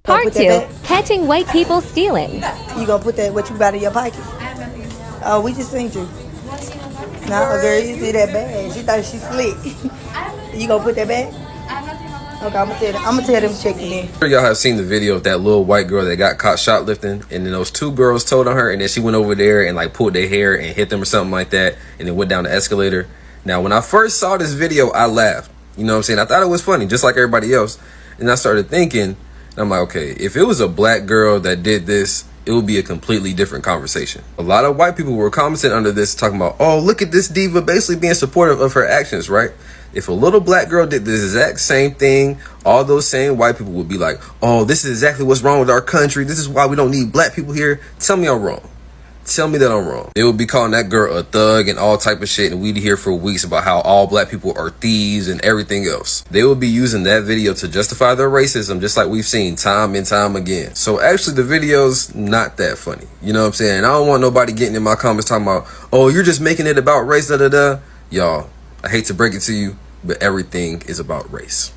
Part 2, catching white people stealing. You gonna put that what you got in your pocket? Oh, we just seen you. Nah, girl, you see that bag? She thought she slick. You gonna put that back? Okay, I'm gonna tell them to check it in. Y'all have seen the video of that little white girl that got caught shoplifting, and then those two girls told on her, and then she went over there and like pulled their hair and hit them or something like that, and then went down the escalator. Now, when I first saw this video, I laughed. You know what I'm saying? I thought it was funny, just like everybody else. And I started thinking, and I'm like, okay, if it was a black girl that did this, it would be a completely different conversation. A lot of white people were commenting under this, talking about, oh, look at this diva basically being supportive of her actions, right? If a little black girl did this exact same thing, all those same white people would be like, oh, this is exactly what's wrong with our country. This is why we don't need black people here. Tell me I'm wrong. Tell me that I'm wrong. They would be calling that girl a thug and all type of shit, and we'd hear for weeks about how all black people are thieves and everything else. They would be using that video to justify their racism, just like we've seen time and time again. So actually the video's not that funny. You know what I'm saying? I don't want nobody getting in my comments talking about, oh, you're just making it about race, da-da-da. Y'all, I hate to break it to you, but everything is about race.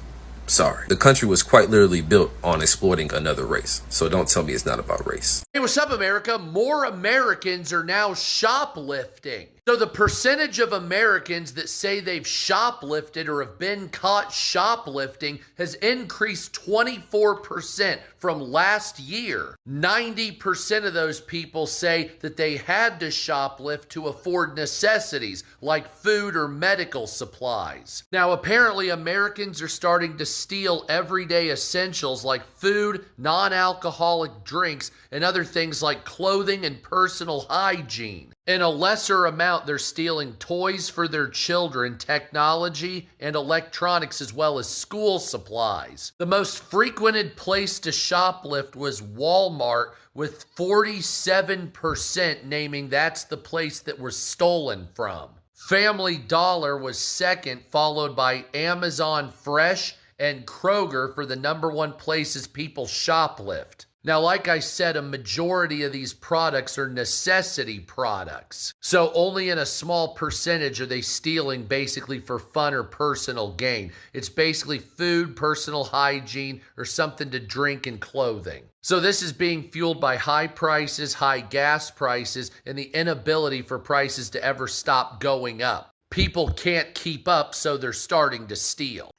Sorry. The country was quite literally built on exploiting another race. So don't tell me it's not about race. Hey, what's up, America? More Americans are now shoplifting. So the percentage of Americans that say they've shoplifted or have been caught shoplifting has increased 24% from last year. 90% of those people say that they had to shoplift to afford necessities like food or medical supplies. Now, apparently Americans are starting to steal everyday essentials like food, non-alcoholic drinks, and other things like clothing and personal hygiene. In a lesser amount, they're stealing toys for their children, technology, and electronics, as well as school supplies. The most frequented place to shoplift was Walmart, with 47% naming that's the place that was stolen from. Family Dollar was second, followed by Amazon Fresh and Kroger for the #1 places people shoplift. Now, like I said, a majority of these products are necessity products. So only in a small percentage are they stealing basically for fun or personal gain. It's basically food, personal hygiene, or something to drink and clothing. So this is being fueled by high prices, high gas prices, and the inability for prices to ever stop going up. People can't keep up, so they're starting to steal.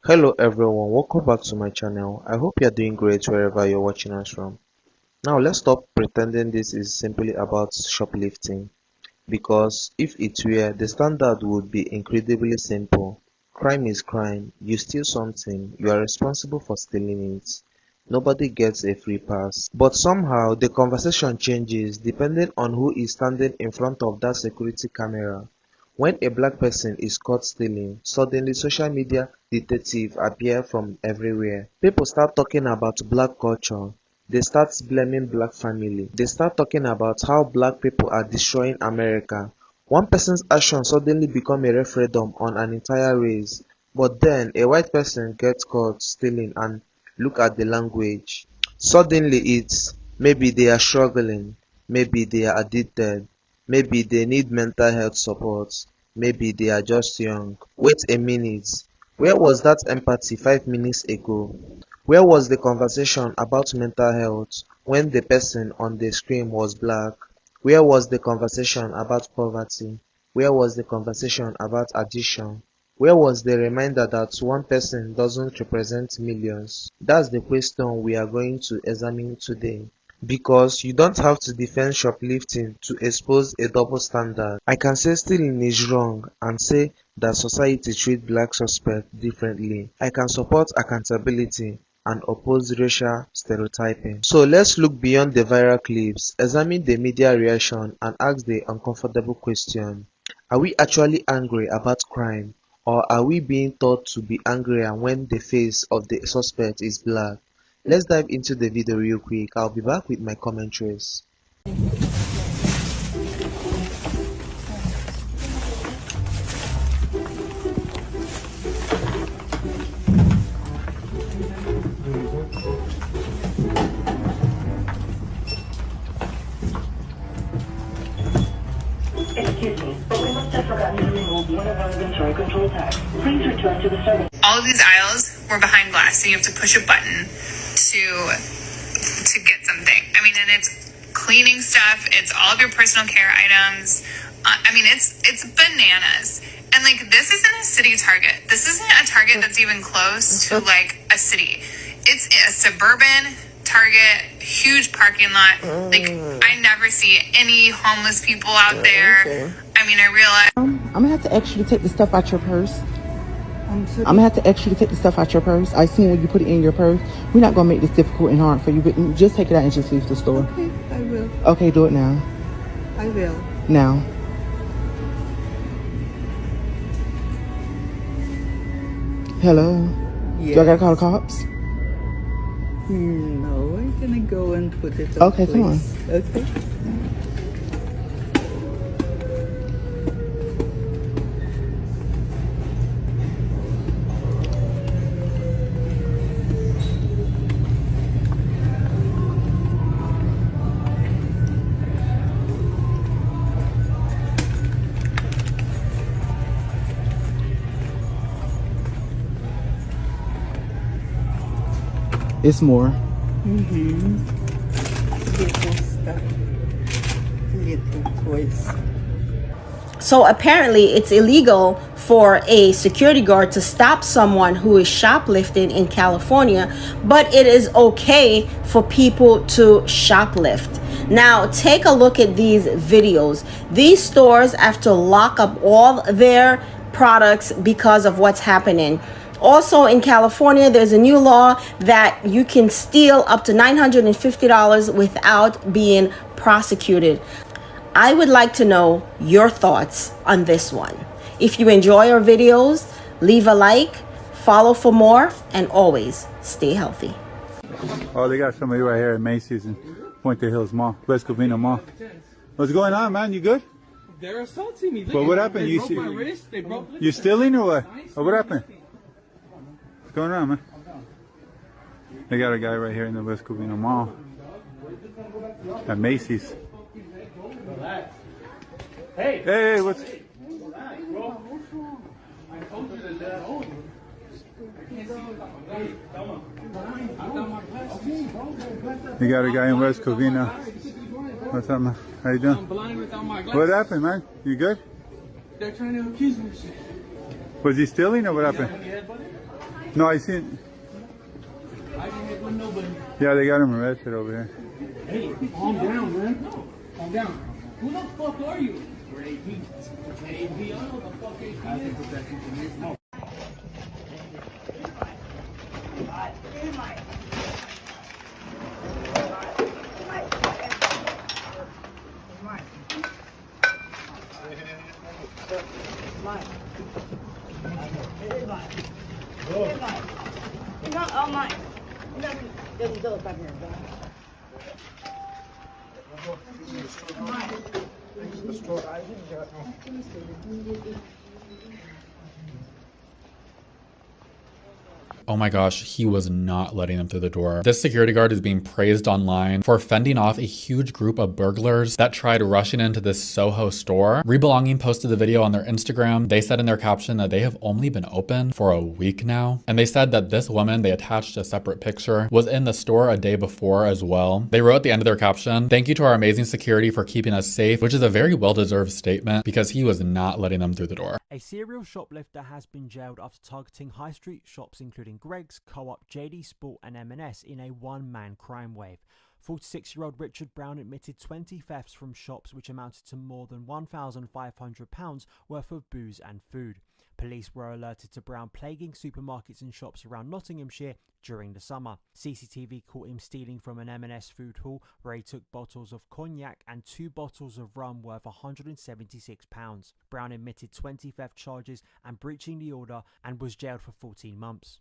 Hello everyone, welcome back to my channel. I hope you're doing great wherever you're watching us from. Now let's stop pretending this is simply about shoplifting, because if it were, the standard would be incredibly simple. Crime is crime. You steal something, you are responsible for stealing it. Nobody gets a free pass. But somehow the conversation changes depending on who is standing in front of that security camera. When a black person is caught stealing, suddenly social media detectives appear from everywhere. People start talking about black culture. They start blaming black family. They start talking about how black people are destroying America. One person's action suddenly become a referendum on an entire race. But then a white person gets caught stealing, and look at the language. Suddenly it's maybe they are struggling, maybe they are addicted, maybe they need mental health support. Maybe they are just young. Wait a minute. Where was that empathy 5 minutes ago? Where was the conversation about mental health when the person on the screen was black? Where was the conversation about poverty? Where was the conversation about addiction? Where was the reminder that one person doesn't represent millions? That's the question we are going to examine today. Because you don't have to defend shoplifting to expose a double standard. I can say stealing is wrong and say that society treats black suspects differently. I can support accountability and oppose racial stereotyping. So let's look beyond the viral clips, examine the media reaction, and ask the uncomfortable question. Are we actually angry about crime, or are we being taught to be angrier when the face of the suspect is black? Let's dive into the video real quick. I'll be back with my commentaries. Excuse me, but we must have forgotten to remove one of our inventory control tags. Please return to the service. All of these aisles were behind glass, so you have to push a button to something. I mean, and it's cleaning stuff. It's all of your personal care items. I mean, it's bananas. And like, this isn't a city Target. This isn't a Target that's even close to like a city. It's a suburban Target, huge parking lot. Like, I never see any homeless people out there. I mean, I realize. I'm gonna have to ask you to take the stuff out your purse. I'm gonna have to ask you to take the stuff out your purse. I seen when you put it in your purse. We're not gonna make this difficult and hard for you, but just take it out and just leave the store. Okay, I will. Okay, do it now. I will. Now. Hello? Yes. Do I gotta call the cops? No, I'm gonna go and put it Okay, come on. Okay. It's more. Little stuff. Little toys. So apparently it's illegal for a security guard to stop someone who is shoplifting in California, but it is okay for people to shoplift. Now take a look at these videos. These stores have to lock up all their products because of what's happening. Also in California, there's a new law that you can steal up to $950 without being prosecuted. I would like to know your thoughts on this one. If you enjoy our videos, leave a like, follow for more, and always stay healthy. Oh, they got somebody right here at Macy's and Puente Hills Mall, West Covina Mall. What's going on, man? You good? They're assaulting me. But what happened? They broke my wrist. They broke. You stealing or what? Or what happened? What's going on, man? They got a guy right here in the West Covina Mall at Macy's. Hey, hey, what's? You got a guy in West Covina. What's up, man? How you doing? I'm blind without my glasses. What happened, man? You good? They're trying to accuse me of shit. Was he stealing or what happened? No, I seen. I didn't hit with nobody. Yeah, they got him arrested over here. Hey, calm down, man. Calm down. Who the fuck are you? We're AP. AP, I don't know what the fuck AP is. Oh my gosh, he was not letting them through the door. This security guard is being praised online for fending off a huge group of burglars that tried rushing into this Soho store. Rebelonging posted the video on their Instagram. They said in their caption that they have only been open for a week now. And they said that this woman, they attached a separate picture, was in the store a day before as well. They wrote at the end of their caption, "Thank you to our amazing security for keeping us safe," which is a very well-deserved statement because he was not letting them through the door. A serial shoplifter has been jailed after targeting high street shops including Greggs, Co-op, JD Sport and M&S in a one-man crime wave. 46-year-old Richard Brown admitted 20 thefts from shops which amounted to more than £1,500 worth of booze and food. Police were alerted to Brown plaguing supermarkets and shops around Nottinghamshire during the summer. CCTV caught him stealing from an M&S food hall where he took bottles of cognac and 2 bottles of rum worth £176. Brown admitted 20 theft charges and breaching the order and was jailed for 14 months.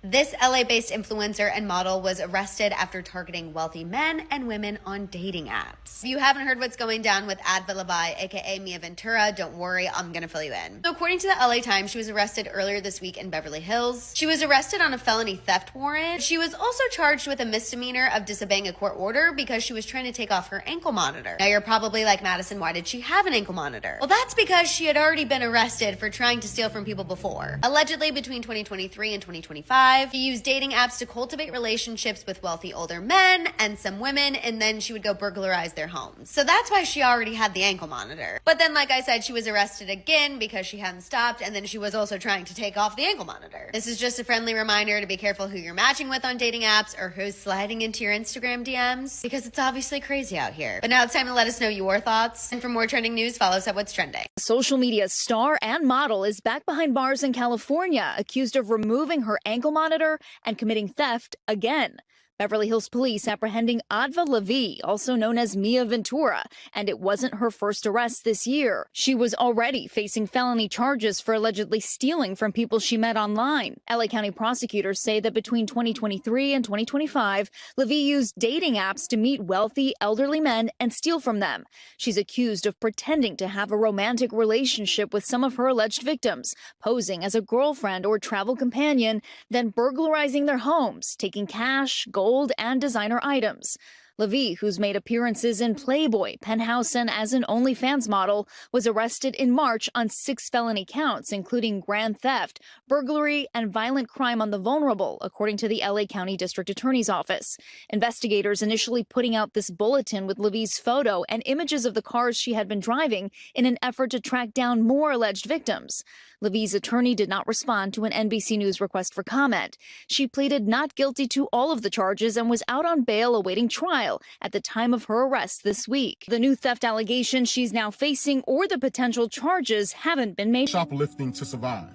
This LA-based influencer and model was arrested after targeting wealthy men and women on dating apps. If you haven't heard what's going down with Ad Villalobos, aka Mia Ventura, don't worry, I'm gonna fill you in. So according to the LA Times, she was arrested earlier this week in Beverly Hills. She was arrested on a felony theft warrant. She was also charged with a misdemeanor of disobeying a court order because she was trying to take off her ankle monitor. Now you're probably like, Madison, why did she have an ankle monitor? Well, that's because she had already been arrested for trying to steal from people before. Allegedly between 2023 and 2025, 2025. She used dating apps to cultivate relationships with wealthy older men and some women, and then she would go burglarize their homes. So that's why she already had the ankle monitor. But then, like I said, she was arrested again because she hadn't stopped, and then she was also trying to take off the ankle monitor. This is just a friendly reminder to be careful who you're matching with on dating apps or who's sliding into your Instagram DMs, because it's obviously crazy out here. But now it's time to let us know your thoughts. And for more trending news, follow us at What's Trending. Social media star and model is back behind bars in California, accused of removing her ankle monitor and committing theft again. Beverly Hills police apprehending Adva Levy, also known as Mia Ventura, and it wasn't her first arrest this year. She was already facing felony charges for allegedly stealing from people she met online. LA County prosecutors say that between 2023 and 2025, Levy used dating apps to meet wealthy, elderly men and steal from them. She's accused of pretending to have a romantic relationship with some of her alleged victims, posing as a girlfriend or travel companion, then burglarizing their homes, taking cash, gold, and designer items. Levy, who's made appearances in Playboy, Penthouse, and as an OnlyFans model, was arrested in March on 6 felony counts, including grand theft, burglary, and violent crime on the vulnerable, according to the LA County District Attorney's Office. Investigators initially putting out this bulletin with Levy's photo and images of the cars she had been driving in an effort to track down more alleged victims. Levy's attorney did not respond to an NBC News request for comment. She pleaded not guilty to all of the charges and was out on bail awaiting trial at the time of her arrest this week. The new theft allegations she's now facing or the potential charges haven't been made. Shoplifting to survive.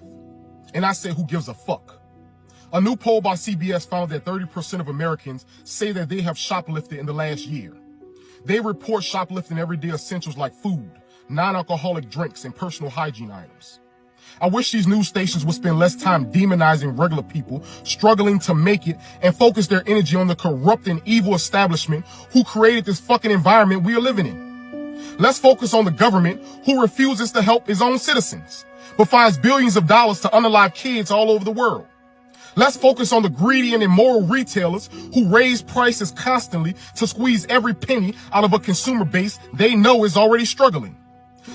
And I say, who gives a fuck? A new poll by CBS found that 30% of Americans say that they have shoplifted in the last year. They report shoplifting everyday essentials like food, non-alcoholic drinks, and personal hygiene items. I wish these news stations would spend less time demonizing regular people struggling to make it and focus their energy on the corrupt and evil establishment who created this fucking environment we are living in. Let's focus on the government who refuses to help its own citizens, but finds billions of dollars to unalive kids all over the world. Let's focus on the greedy and immoral retailers who raise prices constantly to squeeze every penny out of a consumer base they know is already struggling.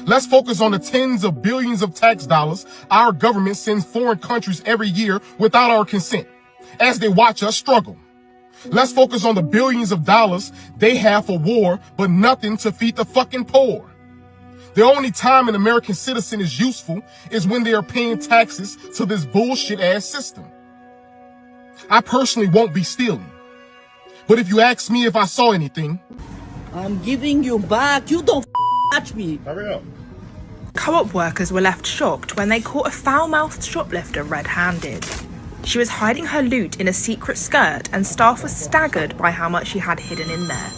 Let's focus on the tens of billions of tax dollars our government sends foreign countries every year without our consent, as they watch us struggle. Let's focus on the billions of dollars they have for war, but nothing to feed the fucking poor. The only time an American citizen is useful is when they are paying taxes to this bullshit-ass system. I personally won't be stealing, but if you ask me if I saw anything, I'm giving you back. You don't touch me. Hurry up. Co-op workers were left shocked when they caught a foul-mouthed shoplifter red-handed. She was hiding her loot in a secret skirt, and staff were staggered by how much she had hidden in there.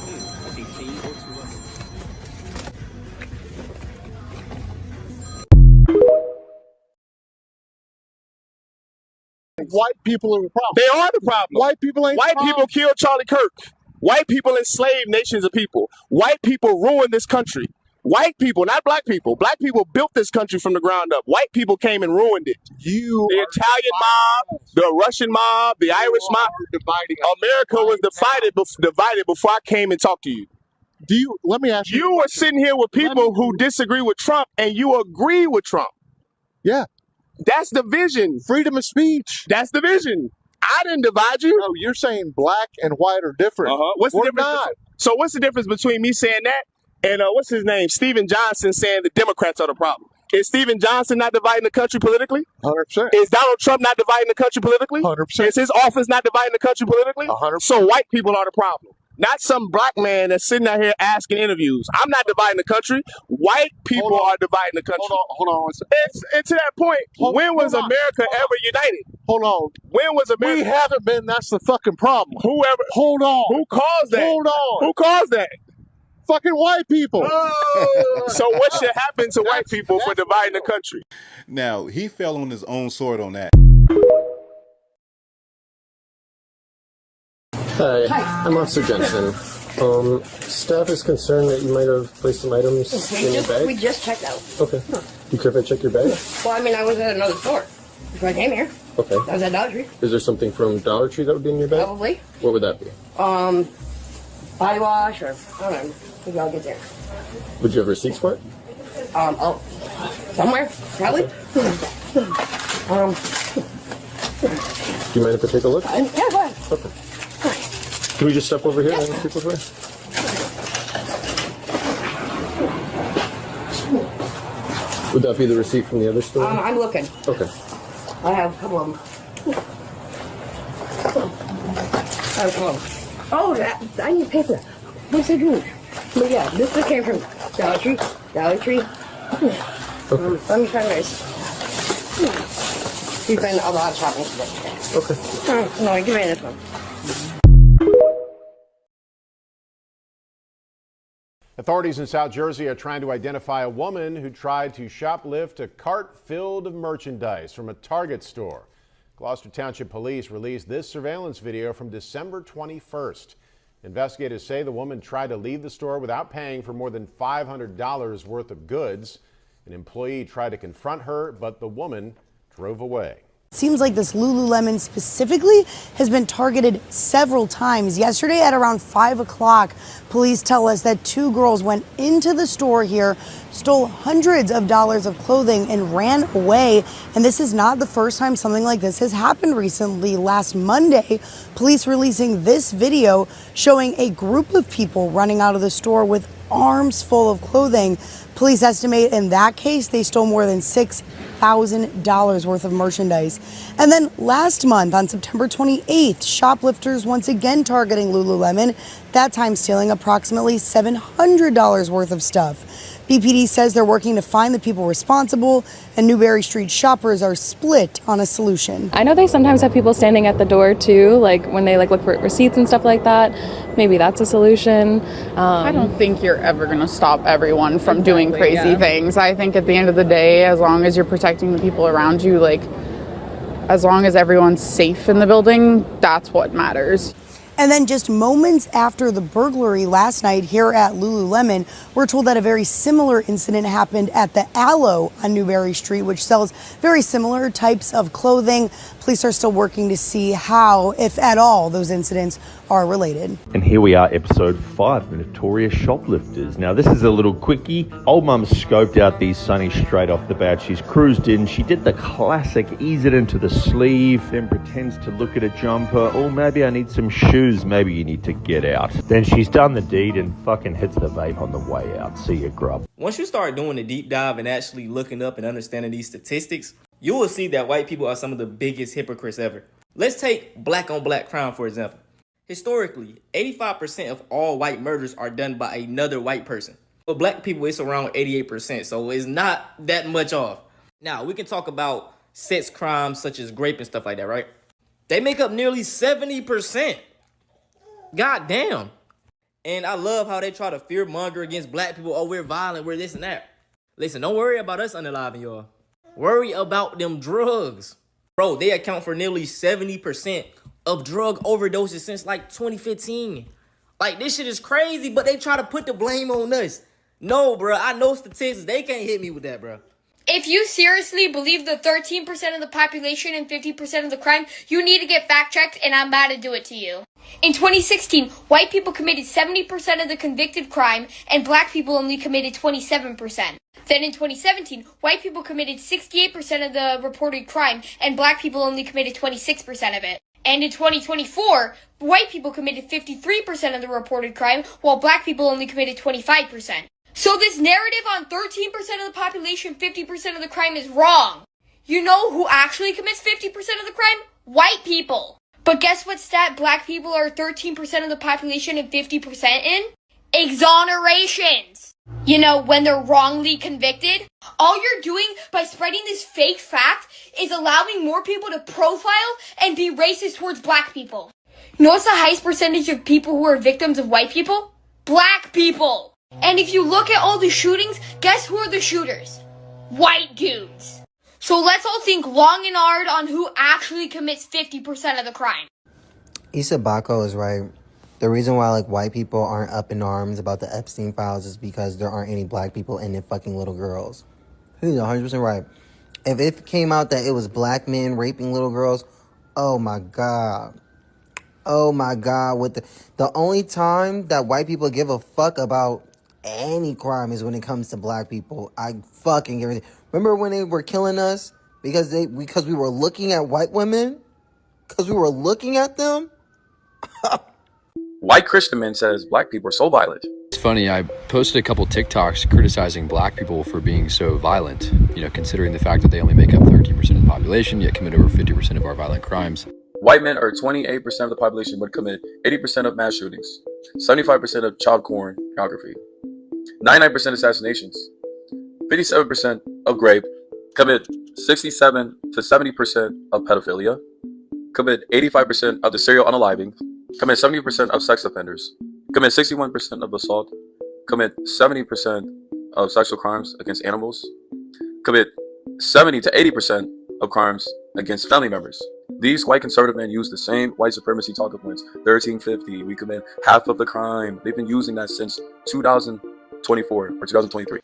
White people are the problem. They are the problem. White people ain't White people killed Charlie Kirk. White people enslaved nations of people. White people ruined this country. White people, not black people. Black people built this country from the ground up. White people came and ruined it. The Italian mob, the Russian mob, the Irish mob. America was divided before I came and talked to you. Let me ask you. You were sitting here with people who disagree with Trump and you agree with Trump. Yeah. That's division. Freedom of speech. That's division. I didn't divide you. No, you're saying black and white are different. What's the difference? So what's the difference between me saying that and what's his name? Stephen Johnson saying the Democrats are the problem. Is Stephen Johnson not dividing the country politically? 100%. Is Donald Trump not dividing the country politically? 100%. Is his office not dividing the country politically? 100%. So white people are the problem. Not some black man that's sitting out here asking interviews. I'm not dividing the country. White people are dividing the country. Hold on. And to that point, when was America ever united? Hold on. When was America? We haven't been. That's the fucking problem. Hold on. Who caused that? Hold on. Who caused that? Fucking white people. Oh. So what should happen to white people for dividing the country? Now, he fell on his own sword on that. Hi, I'm Officer Jensen. Staff is concerned that you might have placed some items in your bag. We just checked out. Okay. You care if I check your bag? Well, I mean, I was at another store before I came here. Okay. I was at Dollar Tree. Is there something from Dollar Tree that would be in your bag? Probably. What would that be? Body wash or, I don't know. Maybe I'll get there. Would you have receipts for it? Somewhere, probably. Do you mind if I take a look? Yeah, go ahead. Okay. Can we just step over here and take a look? Would that be the receipt from the other store? I'm looking. Okay. I have a couple of them. Oh, I need paper. What's it doing? But yeah, this one came from Dollar Tree. Dollar Tree. Let me try this. You've been a lot of shopping today. Okay. No, give me this one. Authorities in South Jersey are trying to identify a woman who tried to shoplift a cart filled of merchandise from a Target store. Gloucester Township Police released this surveillance video from December 21st. Investigators say the woman tried to leave the store without paying for more than $500 worth of goods. An employee tried to confront her, but the woman drove away. Seems like this Lululemon specifically has been targeted several times. Yesterday at around 5 o'clock, police tell us that 2 girls went into the store here, stole hundreds of dollars of clothing and ran away. And this is not the first time something like this has happened recently. Last Monday, police releasing this video showing a group of people running out of the store with arms full of clothing. Police estimate in that case they stole more than $6,000 worth of merchandise. And then last month on September 28th, shoplifters once again targeting Lululemon, that time stealing approximately $700 worth of stuff. BPD says they're working to find the people responsible, and Newberry Street shoppers are split on a solution. I know they sometimes have people standing at the door too, like when they look for receipts and stuff like that. Maybe that's a solution. I don't think you're ever going to stop everyone from doing crazy things. I think at the end of the day, as long as you're protecting the people around you, like as long as everyone's safe in the building, that's what matters. And then just moments after the burglary last night here at Lululemon, we're told that a very similar incident happened at the Aloe on Newberry Street, which sells very similar types of clothing. Police are still working to see how, if at all, those incidents are related. And here we are, episode 5, The Notorious Shoplifters. Now, this is a little quickie. Old Mum scoped out these sunnies straight off the bat. She's cruised in. She did the classic, ease it into the sleeve, then pretends to look at a jumper. Oh, maybe I need some shoes. Maybe you need to get out. Then she's done the deed and fucking hits the vape on the way out. See ya, grub. Once you start doing the deep dive and actually looking up and understanding these statistics, you will see that white people are some of the biggest hypocrites ever. Let's take black on black crime, for example. Historically, 85% of all white murders are done by another white person. For black people, it's around 88%, so it's not that much off. Now, we can talk about sex crimes such as rape and stuff like that, right? They make up nearly 70%. God damn. And I love how they try to fear monger against black people. Oh, we're violent, we're this and that. Listen, don't worry about us unaliving y'all. Worry about them drugs. Bro, they account for nearly 70% of drug overdoses since like 2015. Like, this shit is crazy, but they try to put the blame on us. No, bro, I know statistics. They can't hit me with that, bro. If you seriously believe the 13% of the population and 50% of the crime, you need to get fact-checked, and I'm about to do it to you. In 2016, white people committed 70% of the convicted crime, and black people only committed 27%. Then in 2017, white people committed 68% of the reported crime, and black people only committed 26% of it. And in 2024, white people committed 53% of the reported crime, while black people only committed 25%. So this narrative on 13% of the population, 50% of the crime is wrong. You know who actually commits 50% of the crime? White people. But guess what stat black people are 13% of the population and 50% in? Exonerations. You know, when they're wrongly convicted. All you're doing by spreading this fake fact is allowing more people to profile and be racist towards black people. You know what's the highest percentage of people who are victims of white people? Black people. And if you look at all the shootings, guess who are the shooters? White dudes. So let's all think long and hard on who actually commits 50% of the crime. Issa Bako is right. The reason why white people aren't up in arms about the Epstein files is because there aren't any black people and they're fucking little girls. He's 100% right. If it came out that it was black men raping little girls, oh my God. Oh my God. The only time that white people give a fuck about any crime is when it comes to black people. I fucking get it. Remember when they were killing us because we were looking at white women? Because we were looking at them? White Christian man says black people are so violent. It's funny, I posted a couple TikToks criticizing black people for being so violent, considering the fact that they only make up 13% of the population, yet commit over 50% of our violent crimes. White men are 28% of the population but commit 80% of mass shootings, 75% of child pornography, 99% assassinations, 57% of rape, commit 67 to 70% of pedophilia, commit 85% of the serial unaliving, commit 70% of sex offenders, commit 61% of assault, commit 70% of sexual crimes against animals, commit 70 to 80% of crimes against family members. These white conservative men use the same white supremacy talking points. 1350, we commit half of the crime. They've been using that since 2024 or 2023.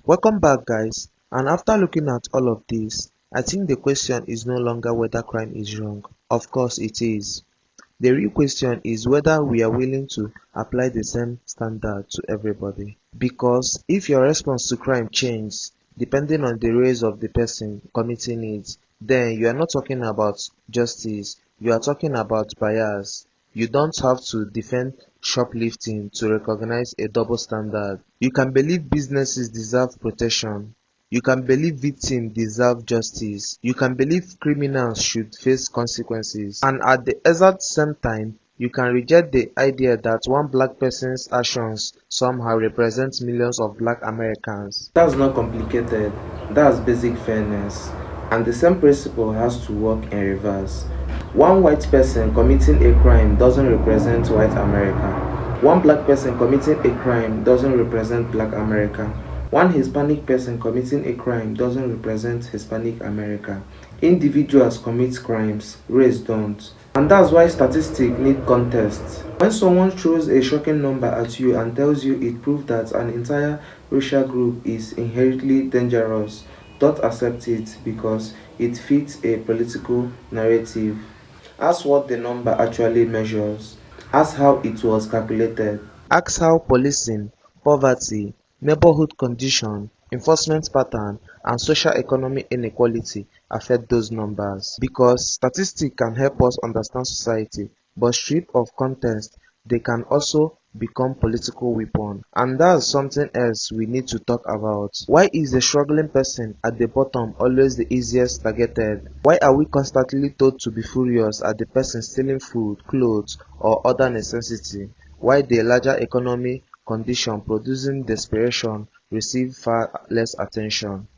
Welcome back, guys. And after looking at all of this, I think the question is no longer whether crime is wrong. Of course it is. The real question is whether we are willing to apply the same standard to everybody. Because if your response to crime changes depending on the race of the person committing it, then you are not talking about justice, you are talking about bias. You don't have to defend shoplifting to recognize a double standard. You can believe businesses deserve protection. You can believe victims deserve justice. You can believe criminals should face consequences. And at the exact same time, you can reject the idea that one black person's actions somehow represent millions of black Americans. That's not complicated. That's basic fairness. And the same principle has to work in reverse. One white person committing a crime doesn't represent white America. One black person committing a crime doesn't represent black America. One Hispanic person committing a crime doesn't represent Hispanic America. Individuals commit crimes, race don't. And that's why statistics need context. When someone throws a shocking number at you and tells you it proves that an entire racial group is inherently dangerous, don't accept it because it fits a political narrative. Ask what the number actually measures. Ask how it was calculated. Ask how policing, poverty, neighborhood condition, enforcement pattern, and social economic inequality affect those numbers. Because statistics can help us understand society, but stripped of context, they can also become political weapon. And that's something else we need to talk about. Why is the struggling person at the bottom always the easiest targeted? Why are we constantly told to be furious at the person stealing food, clothes, or other necessity? Why the larger economy condition producing desperation receive far less attention?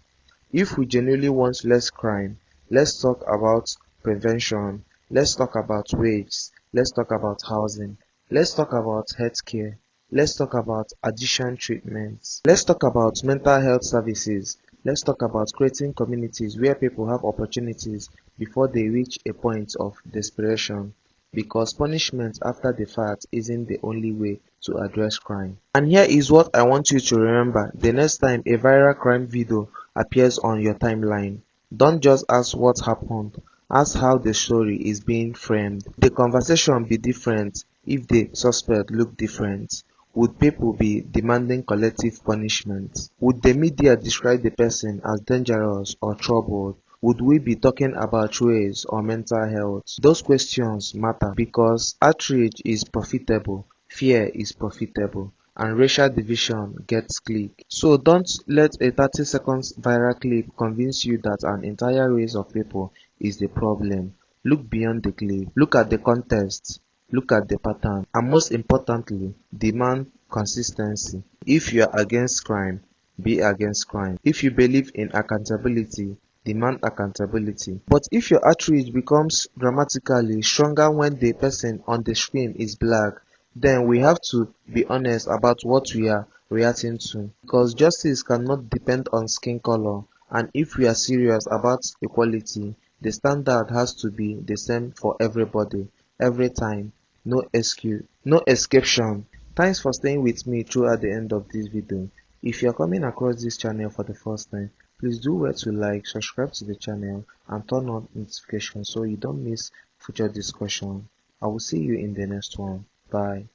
If we genuinely want less crime, let's talk about prevention, let's talk about wages, let's talk about housing, let's talk about healthcare, let's talk about addiction treatments, let's talk about mental health services, let's talk about creating communities where people have opportunities before they reach a point of desperation. Because punishment after the fact isn't the only way to address crime. And here is what I want you to remember the next time a viral crime video appears on your timeline. Don't just ask what happened, ask how the story is being framed. The conversation be different if the suspect look different. Would people be demanding collective punishment? Would the media describe the person as dangerous or troubled? Would we be talking about race or mental health? Those questions matter because outrage is profitable, fear is profitable, and racial division gets click. So don't let a 30 seconds viral clip convince you that an entire race of people is the problem. Look beyond the clip, look at the context, look at the pattern, and most importantly, demand consistency. If you are against crime, be against crime. If you believe in accountability, demand accountability. But if your outrage becomes dramatically stronger when the person on the screen is black, then we have to be honest about what we are reacting to. Because justice cannot depend on skin color, and if we are serious about equality, the standard has to be the same for everybody, every time, no excuse, no exception. Thanks for staying with me throughout the end of this video. If you are coming across this channel for the first time, please do well to like, subscribe to the channel, and turn on notifications so you don't miss future discussion. I will see you in the next one. Bye.